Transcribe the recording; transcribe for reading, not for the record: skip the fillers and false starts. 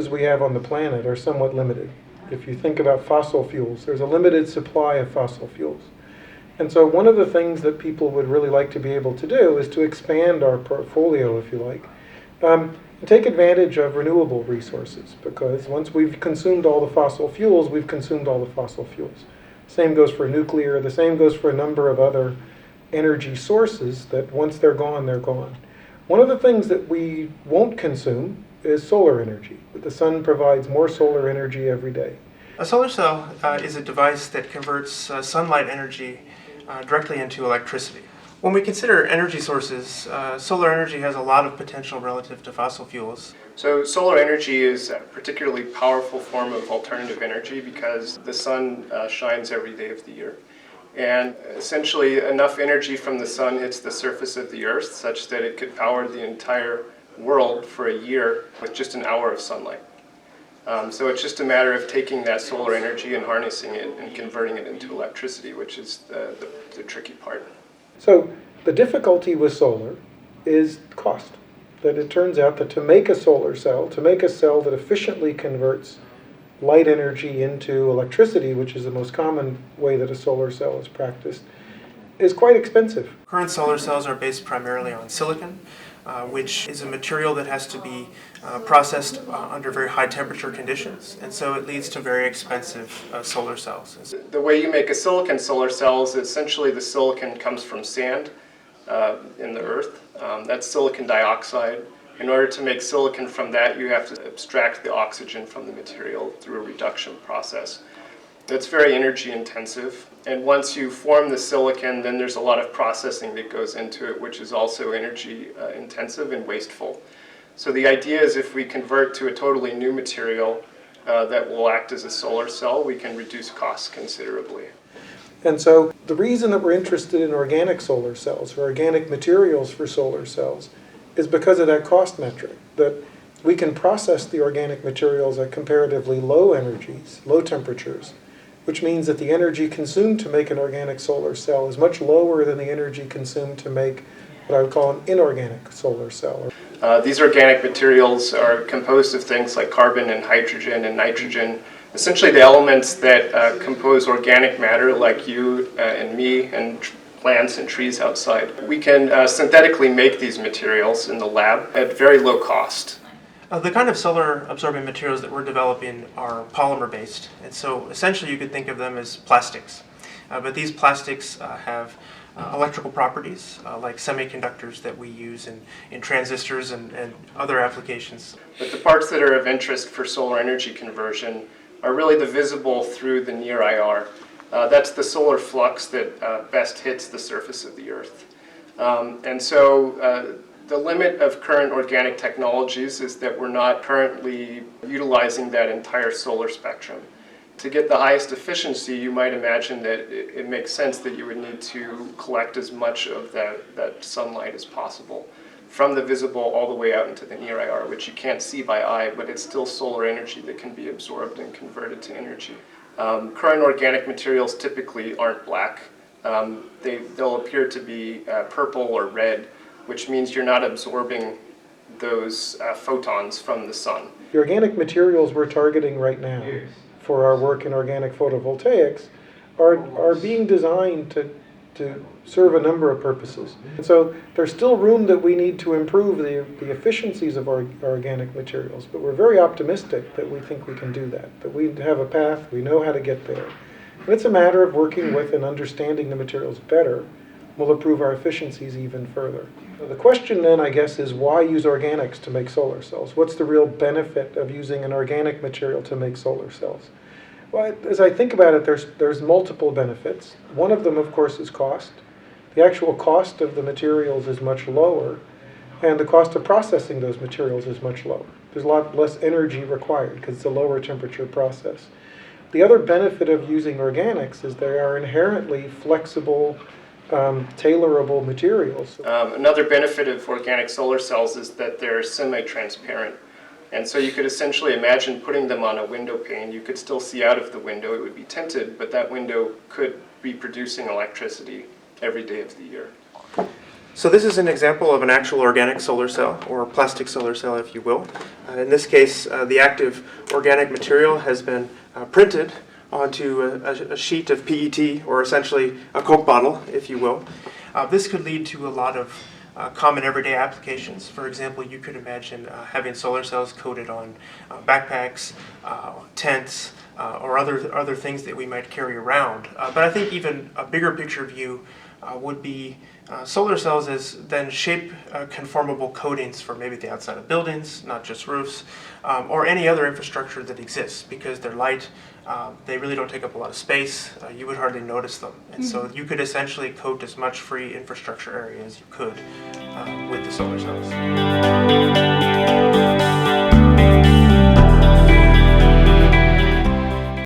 resources we have on the planet are somewhat limited. If you think about fossil fuels, there's a limited supply of fossil fuels. And so one of the things that people would really like to be able to do is to expand our portfolio, if you like, and take advantage of renewable resources, because once we've consumed all the fossil fuels, we've consumed all the fossil fuels. Same goes for nuclear, the same goes for a number of other energy sources that once they're gone, they're gone. One of the things that we won't consume is solar energy. The sun provides more solar energy every day. A solar cell is a device that converts sunlight energy directly into electricity. When we consider energy sources, solar energy has a lot of potential relative to fossil fuels. So solar energy is a particularly powerful form of alternative energy because the sun shines every day of the year. And essentially enough energy from the sun hits the surface of the earth such that it could power the entire world for a year with just an hour of sunlight. So it's just a matter of taking that solar energy and harnessing it and converting it into electricity, which is the tricky part. So the difficulty with solar is cost. That it turns out that to make a solar cell, to make a cell that efficiently converts light energy into electricity, which is the most common way that a solar cell is practiced, is quite expensive. Current solar cells are based primarily on silicon, which is a material that has to be processed under very high temperature conditions, and so it leads to very expensive solar cells. The way you make a silicon solar cell is essentially the silicon comes from sand in the earth. That's silicon dioxide. In order to make silicon from that, you have to abstract the oxygen from the material through a reduction process. That's very energy intensive, and once you form the silicon, then there's a lot of processing that goes into it, which is also energy intensive and wasteful. So the idea is if we convert to a totally new material that will act as a solar cell, we can reduce costs considerably. And so the reason that we're interested in organic solar cells, or organic materials for solar cells, is because of that cost metric, that we can process the organic materials at comparatively low energies, low temperatures, which means that the energy consumed to make an organic solar cell is much lower than the energy consumed to make what I would call an inorganic solar cell. These organic materials are composed of things like carbon and hydrogen and nitrogen, essentially the elements that compose organic matter like you and me and plants and trees outside. We can synthetically make these materials in the lab at very low cost. The kind of solar absorbing materials that we're developing are polymer based, and so essentially you could think of them as plastics. But these plastics have electrical properties like semiconductors that we use in transistors and other applications. But the parts that are of interest for solar energy conversion are really the visible through the near IR. That's the solar flux that best hits the surface of the Earth. And so the limit of current organic technologies is that we're not currently utilizing that entire solar spectrum. To get the highest efficiency, you might imagine that it makes sense that you would need to collect as much of that sunlight as possible, from the visible all the way out into the near IR, which you can't see by eye, but it's still solar energy that can be absorbed and converted to energy. Current organic materials typically aren't black. They'll appear to be purple or red, which means you're not absorbing those photons from the sun. The organic materials we're targeting right now for our work in organic photovoltaics are being designed to serve a number of purposes. And so there's still room that we need to improve the efficiencies of our organic materials, but we're very optimistic that we think we can do that we have a path, we know how to get there. And it's a matter of working with and understanding the materials better will improve our efficiencies even further. So the question then, I guess, is why use organics to make solar cells? What's the real benefit of using an organic material to make solar cells? Well, as I think about it, there's multiple benefits. One of them, of course, is cost. The actual cost of the materials is much lower, and the cost of processing those materials is much lower. There's a lot less energy required because it's a lower temperature process. The other benefit of using organics is they are inherently flexible, tailorable materials. Another benefit of organic solar cells is that they're semi-transparent. And so you could essentially imagine putting them on a window pane. You could still see out of the window. It would be tinted, but that window could be producing electricity every day of the year. So this is an example of an actual organic solar cell, or plastic solar cell if you will. In this case, the active organic material has been printed onto a sheet of PET, or essentially a Coke bottle, if you will. This could lead to a lot of common everyday applications. For example, you could imagine having solar cells coated on backpacks, tents, or other things that we might carry around. But I think even a bigger picture view would be solar cells as then shape conformable coatings for maybe the outside of buildings, not just roofs, or any other infrastructure that exists, because they're light, they really don't take up a lot of space, you would hardly notice them. And so you could essentially coat as much free infrastructure area as you could with the solar cells.